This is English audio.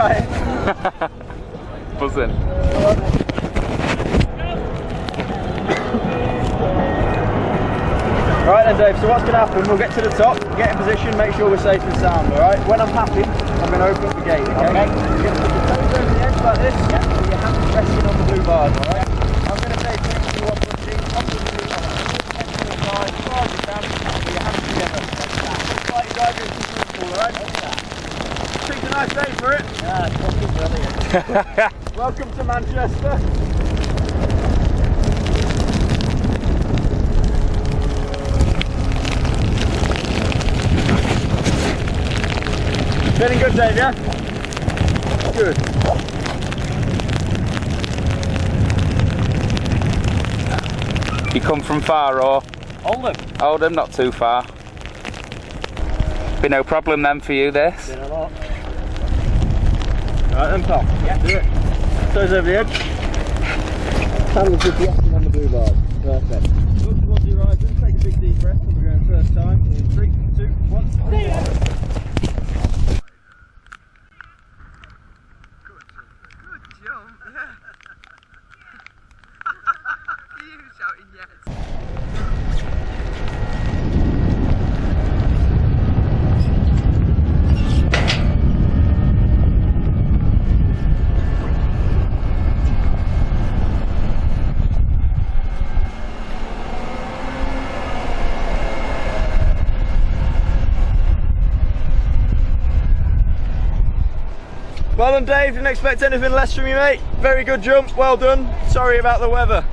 Right. Buzzing. Right then Dave, so what's going to happen, we'll get to the top, get in position, make sure we're safe and sound, alright? When I'm happy, I'm going to open up the gate, okay? You're going to put your toes over the edge like this, yeah, with your hands resting on the blue bars, alright? I'm going to say 3, 2, 1, pushing, on the blue bars, head to the side, as far as you can, with your hands together. Looks like you're driving into the pool, alright? It's a nice day for it. Yeah, it's fucking brilliant. Welcome to Manchester. Feeling good, Dave, yeah? Good. You come from far or? Oldham. Oldham, not too far. Be no problem then for you this? Been a lot. Right then, pal. Yeah. Do it. Toes over the edge. Hands just resting on the blue bars. Perfect. Look towards your right, take a big deep breath. We're going first time. In 3, 2, 1. Well done Dave, didn't expect anything less from you mate. Very good jump, well done. Sorry about the weather.